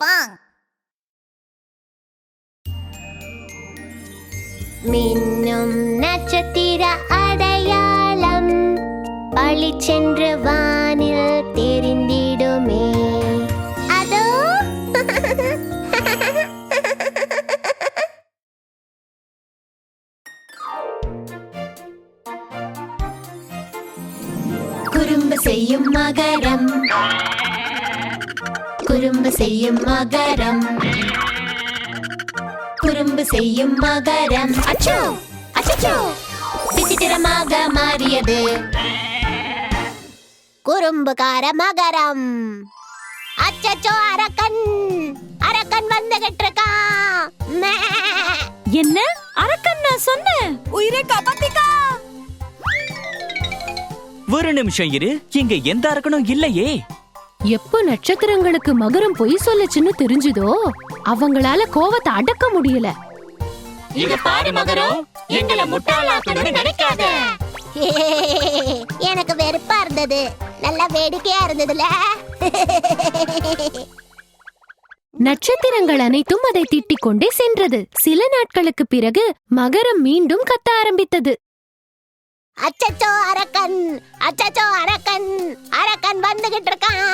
பாங். மின்னும் நட்சத்திர அடையாளம் பளிச்சென்று வானில் தெரிந்திடுமே. அதோ குறும்பு செய்யும் மகரம், குறும்பு செய்யும் மகரம், குறும்பு செய்யும் மகரம். அச்சோ அச்சோ, விசித்திரமாக மாறியது குறும்புகார மகரம். அச்சச்சோ, அரக்கன் அரக்கன் வந்துகிட்டு இருக்கான். என்ன அரக்கன்? நான் சொன்னேன் உயிரை காப்பாத்திக்கா. ஒரு நிமிஷம் இரு, இங்க எந்த அரக்கனும் இல்லையே. எப்போ நட்சத்திரங்களுக்கு மகரம் பொய் சொல்லுச்சுன்னு தெரிஞ்சுதோ அவங்களால கோவத்தை அடக்க முடியல. இத பாரு மகரம், எங்களை முட்டாளாக்கணும்னு நினைக்காத. எனக்கு வெறுப்பா இருந்தது, நல்லா வேடிக்கையா இருந்ததுல. நட்சத்திரங்கள் அனைத்தும் அதை திட்டிக் கொண்டே சென்றது. சில நாட்களுக்கு பிறகு மகரம் மீண்டும் கத்த ஆரம்பித்தது. அச்சச்சோ அரக்கன், அச்சச்சோ அரக்கன், அரக்கன் வந்துகிட்டு இருக்கான்.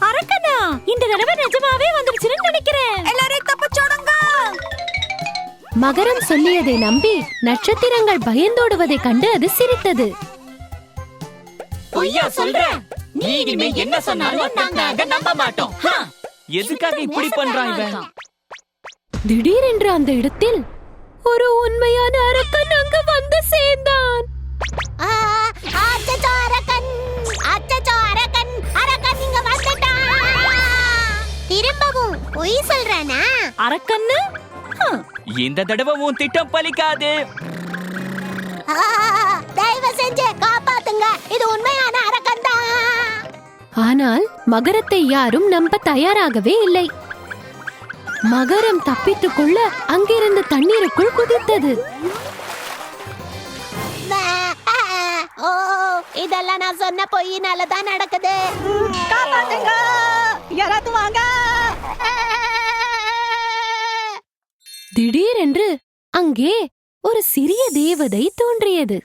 அரக்கனா? இந்த தடவை நிஜமாவே வந்துருச்சுன்னு நினைக்கிறேன். எல்லாரும் தப்பிச்சோடுங்க. மகரம் சொல்லியதை நம்பி நட்சத்திரங்கள் பயந்தோடுவதை கண்டு அது சிரித்தது. பொய்யா சொல்ற? நீ இனிமே என்ன சொன்னாலும் நாங்க அத நம்ப மாட்டோம். எதுக்காக இப்படி பண்றான் இவன்? திடீரென்று அந்த இடத்தில் ஒரு உண்மையான அரக்கன் அங்கு வந்து சேர்ந்தான். அச்சச்சோ அரக்கன், அச்சச்சோ அரக்கன், அரக்கன் இங்க வந்துட்டான். திரும்பவும் பொய் சொல்றானா அரக்கன்னு? இந்த தடவை உன் திட்டம் பலிக்காது. தயவு செஞ்சு காப்பாத்துங்க, இது உண்மையான அரக்கன் தான். ஆனால் மகரத்தை யாரும் நம்ப தயாராகவே இல்லை. மகரம் தப்பித்துக் கொள்ள அங்கிருந்து தண்ணீருக்குள் குதித்தது. ஓ, இதெல்லாம் நான் சொன்ன பொய்யினால தான் நடக்குது. காப்பாத்துங்க, யாராவது வாங்க. திடீரென்று அங்கே ஒரு சிறிய தேவதை தோன்றியது.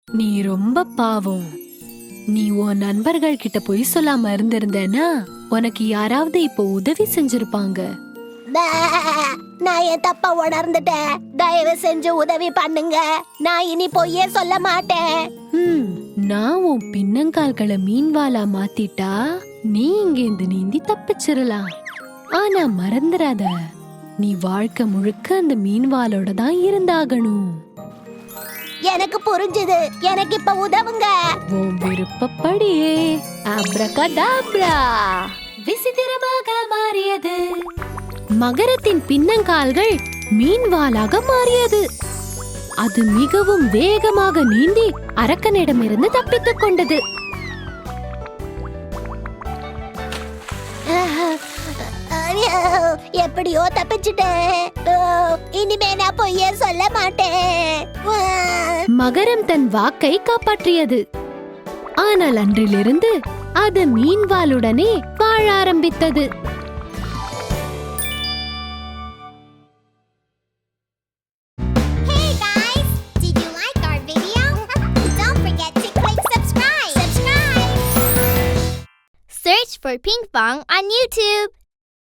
நீ ரொம்ப பாவம். நீ உன் நண்பர்கள் கிட்ட பொய் சொல்லாம இருந்திருந்தேன்னா உனக்கு யாராவது இப்போ உதவி செஞ்சிருப்பாங்க. நான் என் தப்ப உணர்ந்துட்டேன், தயவு செஞ்சு உதவி பண்ணுங்க. நான் இனி பொய்யே சொல்ல மாட்டேன். நான் உன் பின்னங்கால்களை மீன்வாலா மாத்திட்டா நீ இங்கேந்து நீந்தி தப்பிச்சிடலாம். ஆனா மறந்துடாத, நீ வாழ்க்கை முழுக்க அந்த மீன்வாலோட தான் இருந்தாகணும். எனக்கு புரிஞ்சுது, எனக்கு இப்ப உதவுங்க. உன் விருப்பப்படியே. அப்ரகடாப்ரா. விசித்திரமாக மாறியது. மகரத்தின் பின்னங்கால்கள் மீன்வாலாக மாறியது. அது மிகவும் வேகமாக நீந்தி அரக்கனிடமிருந்து தப்பித்துக் கொண்டது. எப்படியோ தப்பிச்சுட்டேன். இனிமே நான் பொய்யே சொல்ல மாட்டேன். மகரம் தன் வாக்கை காப்பாற்றியது. ஆனால் அன்றிலிருந்து அது மீன்வாலுடனே வாழ ஆரம்பித்தது. Search for Ping Pong on YouTube.